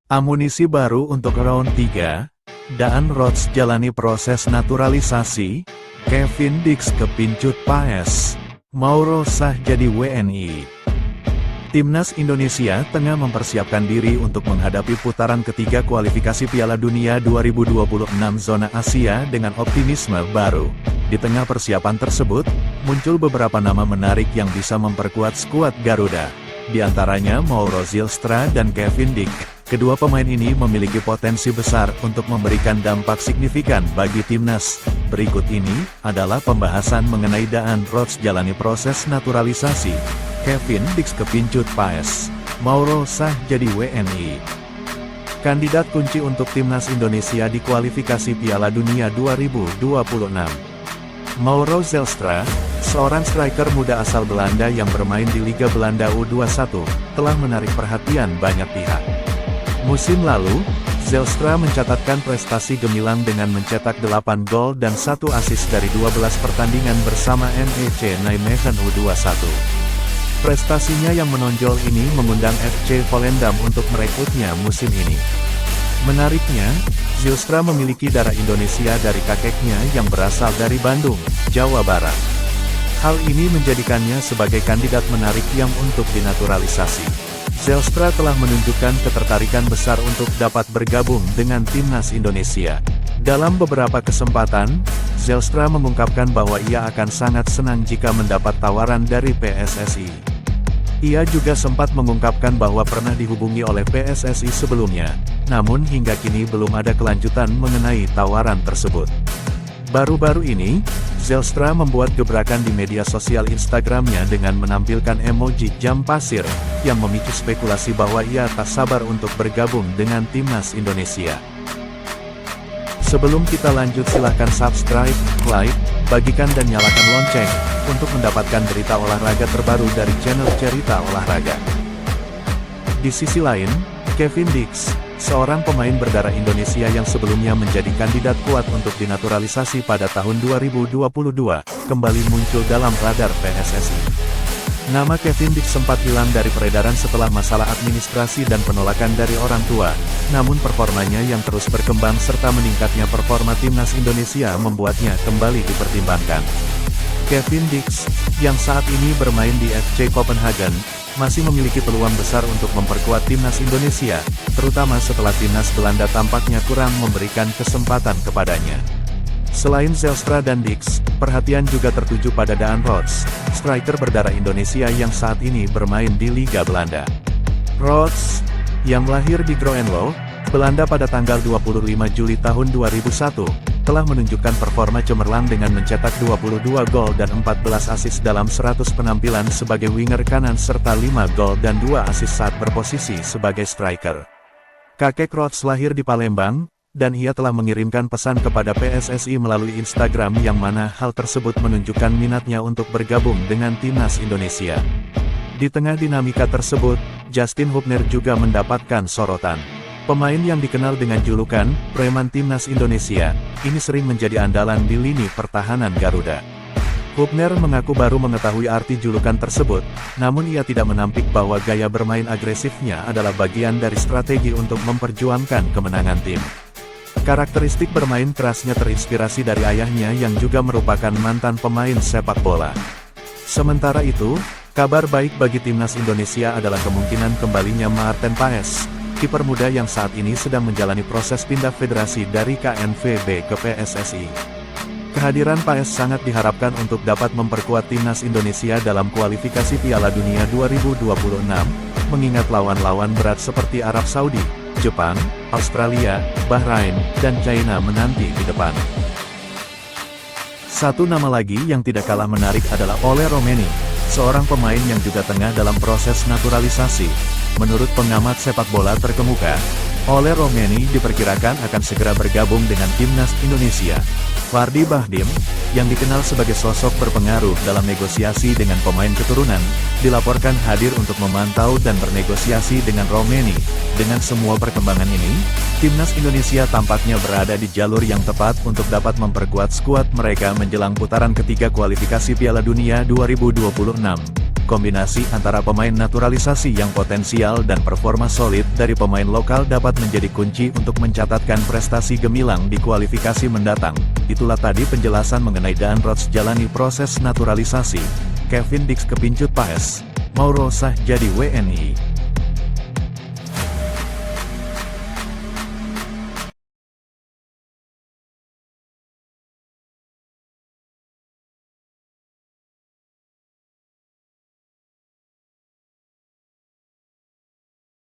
Amunisi baru untuk round 3, Daan Rodz jalani proses naturalisasi, Kevin Dix kepincut PAS, Mauro sah jadi WNI. Timnas Indonesia tengah mempersiapkan diri untuk menghadapi putaran ketiga kualifikasi Piala Dunia 2026 zona Asia dengan optimisme baru. Di tengah persiapan tersebut, muncul beberapa nama menarik yang bisa memperkuat skuad Garuda. Di antaranya Mauro Zylstra dan Kevin Dix. Kedua pemain ini memiliki potensi besar untuk memberikan dampak signifikan bagi timnas. Berikut ini adalah pembahasan mengenai Daan Rodz jalani proses naturalisasi, Kevin Dix kepincut PAS, Mauro sah jadi WNI. Kandidat kunci untuk timnas Indonesia di kualifikasi Piala Dunia 2026. Mauro Zylstra, seorang striker muda asal Belanda yang bermain di Liga Belanda U21, telah menarik perhatian banyak pihak. Musim lalu, Zylstra mencatatkan prestasi gemilang dengan mencetak 8 gol dan 1 assist dari 12 pertandingan bersama NEC Nijmegen U21. Prestasinya yang menonjol ini mengundang FC Volendam untuk merekrutnya musim ini. Menariknya, Zylstra memiliki darah Indonesia dari kakeknya yang berasal dari Bandung, Jawa Barat. Hal ini menjadikannya sebagai kandidat menarik yang untuk dinaturalisasi. Zylstra telah menunjukkan ketertarikan besar untuk dapat bergabung dengan timnas Indonesia. Dalam beberapa kesempatan, Zylstra mengungkapkan bahwa ia akan sangat senang jika mendapat tawaran dari PSSI. Ia juga sempat mengungkapkan bahwa pernah dihubungi oleh PSSI sebelumnya, namun hingga kini belum ada kelanjutan mengenai tawaran tersebut. Baru-baru ini, Zylstra membuat gebrakan di media sosial Instagramnya dengan menampilkan emoji jam pasir, yang memicu spekulasi bahwa ia tak sabar untuk bergabung dengan timnas Indonesia. Sebelum kita lanjut, silahkan subscribe, like, bagikan dan nyalakan lonceng, untuk mendapatkan berita olahraga terbaru dari channel Cerita Olahraga. Di sisi lain, Kevin Dix, seorang pemain berdarah Indonesia yang sebelumnya menjadi kandidat kuat untuk dinaturalisasi pada tahun 2022, kembali muncul dalam radar PSSI. Nama Kevin Dix sempat hilang dari peredaran setelah masalah administrasi dan penolakan dari orang tua, namun performanya yang terus berkembang serta meningkatnya performa timnas Indonesia membuatnya kembali dipertimbangkan. Kevin Dix, yang saat ini bermain di FC Copenhagen, masih memiliki peluang besar untuk memperkuat timnas Indonesia, terutama setelah timnas Belanda tampaknya kurang memberikan kesempatan kepadanya. Selain Zylstra dan Dix, perhatian juga tertuju pada Daan Rodz, striker berdarah Indonesia yang saat ini bermain di Liga Belanda. Rodz, yang lahir di Groenlo, Belanda pada tanggal 25 Juli tahun 2001, telah menunjukkan performa cemerlang dengan mencetak 22 gol dan 14 assist dalam 100 penampilan sebagai winger kanan serta 5 gol dan 2 assist saat berposisi sebagai striker. Kakek Rodz lahir di Palembang, dan ia telah mengirimkan pesan kepada PSSI melalui Instagram yang mana hal tersebut menunjukkan minatnya untuk bergabung dengan timnas Indonesia. Di tengah dinamika tersebut, Justin Hubner juga mendapatkan sorotan. Pemain yang dikenal dengan julukan "Preman Timnas Indonesia", ini sering menjadi andalan di lini pertahanan Garuda. Hubner mengaku baru mengetahui arti julukan tersebut, namun ia tidak menampik bahwa gaya bermain agresifnya adalah bagian dari strategi untuk memperjuangkan kemenangan tim. Karakteristik bermain kerasnya terinspirasi dari ayahnya yang juga merupakan mantan pemain sepak bola. Sementara itu, kabar baik bagi timnas Indonesia adalah kemungkinan kembalinya Maarten Paes, kiper muda yang saat ini sedang menjalani proses pindah federasi dari KNVB ke PSSI. Kehadiran Paes sangat diharapkan untuk dapat memperkuat timnas Indonesia dalam kualifikasi Piala Dunia 2026, mengingat lawan-lawan berat seperti Arab Saudi, Jepang, Australia, Bahrain, dan China menanti di depan. Satu nama lagi yang tidak kalah menarik adalah Ole Romeni, seorang pemain yang juga tengah dalam proses naturalisasi. Menurut pengamat sepak bola terkemuka, Ole Romeni diperkirakan akan segera bergabung dengan timnas Indonesia. Vardy Bahdim, yang dikenal sebagai sosok berpengaruh dalam negosiasi dengan pemain keturunan, dilaporkan hadir untuk memantau dan bernegosiasi dengan Romeni. Dengan semua perkembangan ini, timnas Indonesia tampaknya berada di jalur yang tepat untuk dapat memperkuat skuad mereka menjelang putaran ketiga kualifikasi Piala Dunia 2026. Kombinasi antara pemain naturalisasi yang potensial dan performa solid dari pemain lokal dapat menjadi kunci untuk mencatatkan prestasi gemilang di kualifikasi mendatang. Itulah tadi penjelasan mengenai Daan Rots jalani proses naturalisasi. Kevin Dix kepincut PAS. Mauro sah jadi WNI.